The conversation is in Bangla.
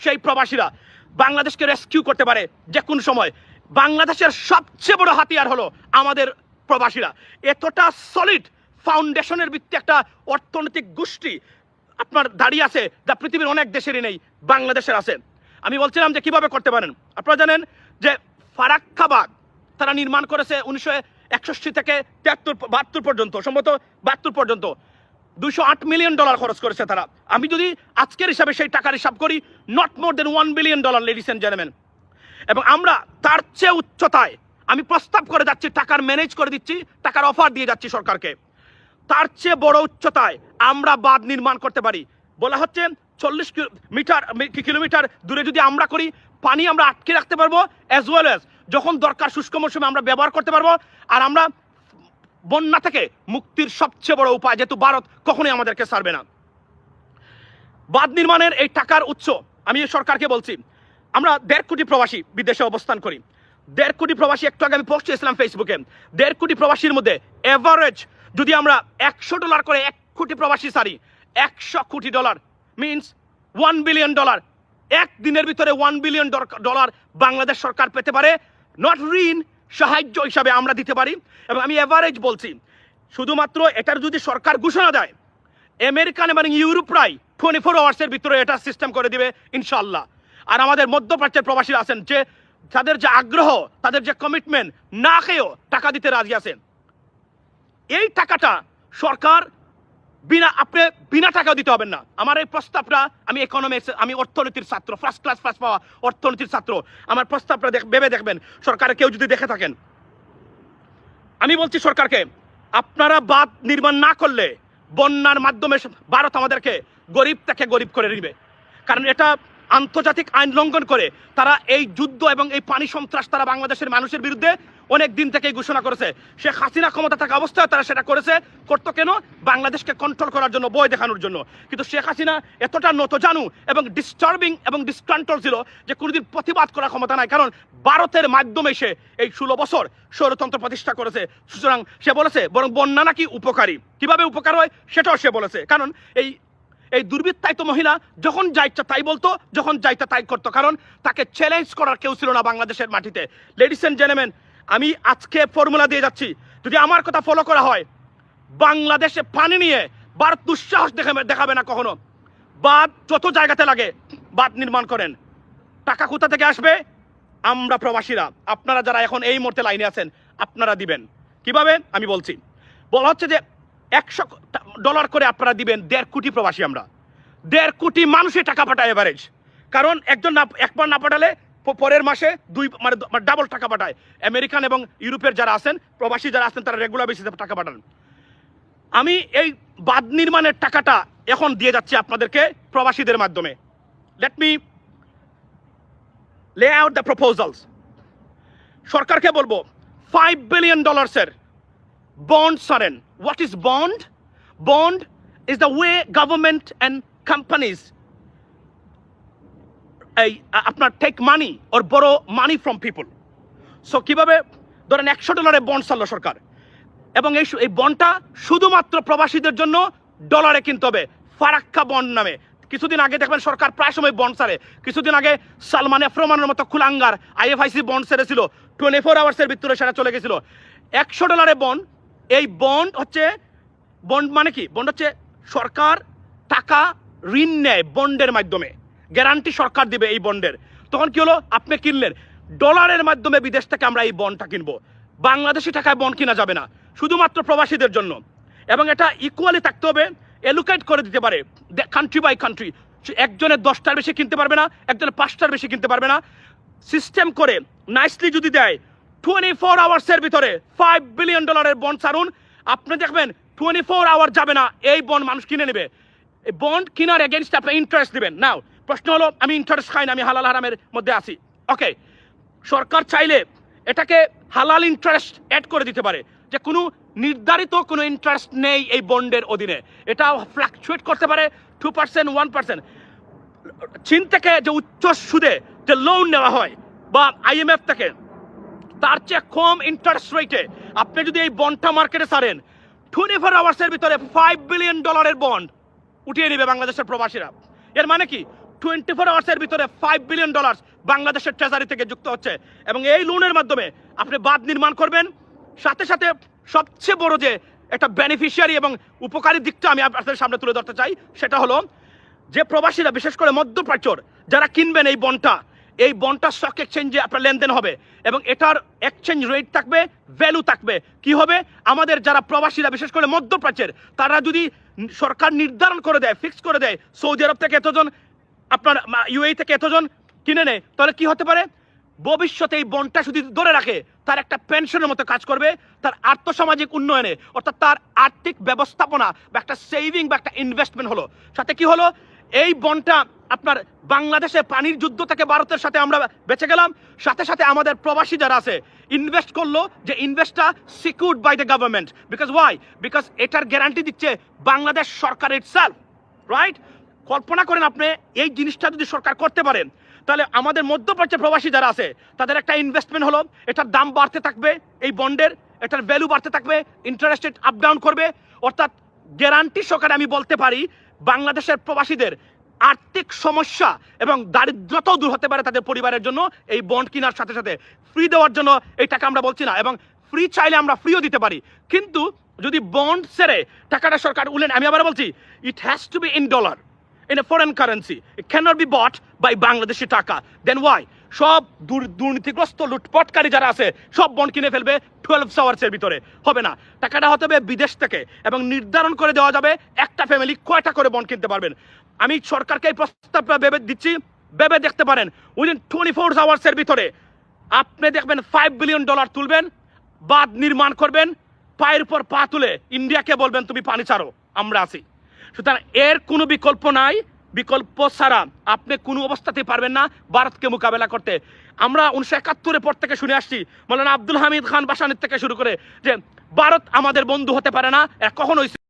সেই প্রবাসীরা বাংলাদেশকে রেস্কিউ করতে পারে যে কোনো সময়। বাংলাদেশের সবচেয়ে বড় হাতিয়ার হলো আমাদের প্রবাসীরা। এতটা সলিড ফাউন্ডেশনের ভিত্তি একটা অর্থনৈতিক গোষ্ঠী আপনার দাঁড়িয়ে আছে যা পৃথিবীর অনেক দেশেরই নেই, বাংলাদেশের আছে। আমি বলছিলাম যে কিভাবে করতে পারেন। আপনারা জানেন যে ফারাক্কা বাঁধ তারা নির্মাণ করেছে 1961 থেকে 72 পর্যন্ত, সম্ভবত 72 পর্যন্ত $208 মিলিয়ন খরচ করেছে তারা। আমি যদি আজকের হিসাবে সেই টাকার হিসাব করি, not more than $1 billion, ladies and gentleman. এবং আমরা তার চেয়ে উচ্চতায় আমি প্রস্তাব করে যাচ্ছি, টাকার ম্যানেজ করে দিচ্ছি, টাকার অফার দিয়ে যাচ্ছি সরকারকে। তার চেয়ে বড় উচ্চতায় আমরা বাঁধ নির্মাণ করতে পারি। বলা হচ্ছে 40 কিলোমিটার দূরে যদি আমরা করি, পানি আমরা আটকে রাখতে পারবো, অ্যাজ ওয়েল অ্যাজ যখন দরকার শুষ্ক মৌসুমে আমরা ব্যবহার করতে পারবো। আর আমরা বন্যা থেকে মুক্তির সবচেয়ে বড় উপায়, যেহেতু ভারত কখনোই আমাদেরকে ছাড়বে না। বাঁধ নির্মাণের এই টাকার উৎস আমি সরকারকে বলছি। আমরা 1.5 কোটি প্রবাসী বিদেশে অবস্থান করি। 1.5 কোটি প্রবাসী, একটু আগে আমি পোস্ট করেছিলাম ফেসবুকে, 1.5 কোটি প্রবাসীর মধ্যে এভারেজ যদি আমরা $100 করে 1 কোটি প্রবাসী সারি, $100 কোটি মিনস $1 বিলিয়ন। একদিনের ভিতরে $1 বিলিয়ন বাংলাদেশ সরকার পেতে পারে, নট ঋণ, সাহায্য হিসাবে আমরা দিতে পারি। এবং আমি এভারেজ বলছি, শুধুমাত্র এটার যদি সরকার ঘোষণা দেয়, আমেরিকান এবং ইউরোপরাই 24 আওয়ার্সের ভিতরে এটা সিস্টেম করে দিবে ইনশাল্লাহ। আর আমাদের মধ্যপ্রাচ্যের প্রবাসীরা আছেন যে তাদের যে আগ্রহ, তাদের যে কমিটমেন্ট, না খেয়েও টাকা দিতে রাজি আছেন। এই টাকাটা সরকার বিনা টাকাও দিতে হবেন না। আমার এই প্রস্তাবটা, আমি ইকোনমিক্স, আমি অর্থনীতির ছাত্র, ফার্স্ট ক্লাস পাস পাওয়া অর্থনীতির ছাত্র। আমার প্রস্তাবটা ভেবে দেখবেন, সরকারে কেউ যদি দেখে থাকেন। আমি বলছি সরকারকে, আপনারা বাঁধ নির্মাণ না করলে বন্যার মাধ্যমে ভারত আমাদেরকে গরিব থেকে গরিব করে দিবে। কারণ এটা আন্তর্জাতিক আইন লঙ্ঘন করে তারা এই যুদ্ধ এবং এই পানি সন্ত্রাস তারা বাংলাদেশের মানুষের বিরুদ্ধে অনেক দিন থেকেই ঘোষণা করেছে। শেখ হাসিনা ক্ষমতা থাকা অবস্থায় তারা সেটা করেছে। করতো কেন? বাংলাদেশকে কন্ট্রোল করার জন্য, ভয় দেখানোর জন্য। কিন্তু শেখ হাসিনা এতটা নতজানু এবং ডিস্টার্বিং এবং ডিসকন্ট্রোল ছিল যে কোনোদিন প্রতিবাদ করার ক্ষমতা নাই। কারণ ভারতের মাধ্যমে সে এই 16 বছর স্বৈরতন্ত্র প্রতিষ্ঠা করেছে। সুতরাং সে বলেছে বরং বন্যা নাকি উপকারী। কিভাবে উপকার হয় সেটাও সে বলেছে। কারণ এই দুর্বৃত্তায়িত মহিলা যখন যা ইচ্ছা তাই বলতো, যখন যা ইচ্ছা তাই করতো। কারণ তাকে চ্যালেঞ্জ করার কেউ ছিল না বাংলাদেশের মাটিতে। লেডিস এন্ড জেন্টলম্যান, আমি আজকে ফর্মুলা দিয়ে যাচ্ছি, যদি আমার কথা ফলো করা হয়, বাংলাদেশে পানি নিয়ে ভারত দুঃসাহস দেখাবে না কখনো। বাঁধ যত জায়গাতে লাগে বাঁধ নির্মাণ করেন। টাকা কোথা থেকে আসবে? আমরা প্রবাসীরা, আপনারা যারা এখন এই মুহূর্তে লাইনে আছেন, আপনারা দিবেন। কিভাবে? আমি বলছি। বলা হচ্ছে যে $100 করে আপনারা দিবেন। 1.5 কোটি প্রবাসী আমরা, 1.5 কোটি মানুষের টাকা পাঠায় এভারেজ। কারণ একবার না পাঠালে পরের মাসে মানে ডাবল টাকা পাঠায়। আমেরিকান এবং ইউরোপের যারা আছেন, প্রবাসী যারা আছেন, তারা রেগুলার বেসিসে টাকা পাঠান। আমি এই বাঁধ নির্মাণের টাকাটা এখন দিয়ে যাচ্ছি আপনাদেরকে প্রবাসীদের মাধ্যমে। লেট মি লে আউট দ্য প্রপোজালস। সরকারকে বলবো $5 বিলিয়ন বন্ড ছাড়েন। What is bond? Bond is the way government and companies আপনার take money or borrow money from people. So কিভাবে? ধরেন $100 বন্ড ছাড়লো সরকার, এবং এই বন্ডটা শুধুমাত্র প্রবাসীদের জন্য ডলারে কিনতে হবে, ফারাক্কা বন্ড নামে। কিছুদিন আগে দেখবেন সরকার প্রায় সময় বন্ড ছাড়ে। কিছুদিন আগে সালমান এফ রহমানের মতো কুলাঙ্গার IFIC বন্ড ছেড়েছিল, 24 আওয়ার্সের ভিতরে সেটা চলে গেছিল। $100 বন্ড। এই বন্ড হচ্ছে, বন্ড মানে কি? বন্ড হচ্ছে সরকার টাকা ঋণ নেয় বন্ডের মাধ্যমে, গ্যারান্টি সরকার দিবে এই বন্ডের। তখন কি হলো? আপনি কিনলেন ডলারের মাধ্যমে, বিদেশ থেকে আমরা এই বন্ডটা কিনবো। বাংলাদেশি টাকায় বন্ড কিনা যাবে না, শুধুমাত্র প্রবাসীদের জন্য। এবং এটা ইকুয়ালি থাকতে হবে, এলোকেট করে দিতে পারে কান্ট্রি বাই কান্ট্রি। একজনের 10টার বেশি কিনতে পারবে না, একজনের 5টার বেশি কিনতে পারবে না। সিস্টেম করে নাইসলি যদি দেয়, 24 আওয়ার্সের ভিতরে $5 বিলিয়ন বন্ড ছাড়ুন, আপনি দেখবেন 24 আওয়ার যাবে না, এই বন্ড মানুষ কিনে নেবে। এই বন্ড কেনার এগেনস্টে আপনি ইন্টারেস্ট দিবেন। নাও প্রশ্ন হলো, আমি ইন্টারেস্ট খাই না, আমি হালাল হারামের মধ্যে আছি। ওকে, সরকার চাইলে এটাকে হালাল ইন্টারেস্ট অ্যাড করে দিতে পারে, যে কোনো নির্ধারিত কোনো ইন্টারেস্ট নেই এই বন্ডের অধীনে। এটা ফ্লাকচুয়েট করতে পারে 2%, 1%। চীন থেকে যে উচ্চ সুদে যে লোন নেওয়া হয় বা IMF থেকে, তার চেয়ে কম ইন্টারেস্ট রেটে আপনি যদি এই বন্ডটা মার্কেটে ছাড়েন, 24 আওয়ার্সের ভিতরে $5 বিলিয়ন বন্ড উঠিয়ে নেবে বাংলাদেশের প্রবাসীরা। এর মানে কি? 24 আওয়ার্সের ভিতরে $5 বিলিয়ন বাংলাদেশের ট্রেজারি থেকে যুক্ত হচ্ছে, এবং এই লোনের মাধ্যমে আপনি বাঁধ নির্মাণ করবেন। সাথে সাথে সবচেয়ে বড় যে একটা বেনিফিশিয়ারি এবং উপকারী দিকটা আমি আপনাদের সামনে তুলে ধরতে চাই, সেটা হলো যে প্রবাসীরা, বিশেষ করে মধ্যপ্রাচ্যর যারা কিনবেন এই বন্ডটা স্টক এক্সচেঞ্জে আপনার লেনদেন হবে, এবং এটার এক্সচেঞ্জ রেট থাকবে, ভ্যালু থাকবে। কি হবে, আমাদের যারা প্রবাসীরা বিশেষ করে মধ্যপ্রাচ্যের, তারা যদি সরকার নির্ধারণ করে দেয়, ফিক্স করে দেয়, সৌদি আরব থেকে এতজন, আপনার ইউএই থেকে এতজন কিনে নেয়, তাহলে কি হতে পারে, ভবিষ্যতে এই বন্ডটা যদি ধরে রাখে, তার একটা পেনশনের মতো কাজ করবে, তার আর্থসামাজিক উন্নয়নে, অর্থাৎ তার আর্থিক ব্যবস্থাপনা বা একটা সেভিং বা একটা ইনভেস্টমেন্ট হলো। সাথে কি হলো, এই বন্ডটা আপনার বাংলাদেশে পানির যুদ্ধ থেকে ভারতের সাথে আমরা বেঁচে গেলাম। সাথে সাথে আমাদের প্রবাসী যারা আছে ইনভেস্ট করলো, যে ইনভেস্টটা secured by the government. Because এটার গ্যারান্টি দিচ্ছে বাংলাদেশ সরকার ইটসেলফ, রাইট? কল্পনা করেন আপনি এই জিনিসটা যদি সরকার করতে পারেন, তাহলে আমাদের মধ্যপ্রাচ্যের প্রবাসী যারা আছে তাদের একটা ইনভেস্টমেন্ট হলো, এটার দাম বাড়তে থাকবে, এই বন্ডের এটার ভ্যালু বাড়তে থাকবে, ইন্টারেস্ট রেট আপ ডাউন করবে। অর্থাৎ গ্যারান্টি সহকারে আমি বলতে পারি বাংলাদেশের প্রবাসীদের আর্থিক সমস্যা এবং দারিদ্রতাও দূর হতে পারে তাদের পরিবারের জন্য, এই বন্ড কেনার সাথে সাথে। ফ্রি দেওয়ার জন্য এই টাকা আমরা বলছি না, এবং ফ্রি চাইলে আমরা ফ্রিও দিতে পারি, কিন্তু যদি বন্ড ছেড়ে টাকাটা সরকার উলেন, আমি আবার বলছি, it has to be in dollar, in a foreign currency. It cannot be bought by Bangladeshi টাকা. Then why? সব দুর্নীতিগ্রস্ত লুটপাটকারী যারা আছে সব বন্ড কিনে ফেলবে 12 আওয়ার্সের ভিতরে, হবে না। টাকাটা হতে হবে বিদেশ থেকে, এবং নির্ধারণ করে দেওয়া যাবে একটা ফ্যামিলি কয়টা করে বন্ড কিনতে পারবেন। আমি সরকারকে এই প্রস্তাবটা ভেবে দেখতে পারেন, উইদিন 24 আওয়ার্সের ভিতরে আপনি দেখবেন $5 বিলিয়ন তুলবেন, বাঁধ নির্মাণ করবেন, পায়ের উপর পা তুলে ইন্ডিয়াকে বলবেন তুমি পানি ছাড়ো, আমরা আছি। সুতরাং এর কোনো বিকল্প নাই, বিকল্প ছাড়া আপনি কোনো অবস্থাতেই পারবেন না ভারতকে মোকাবেলা করতে। আমরা 1971 পর থেকে শুনে আসছি, মৌলানা আব্দুল হামিদ খান বাসানির থেকে শুরু করে, যে ভারত আমাদের বন্ধু হতে পারে না, কখনোই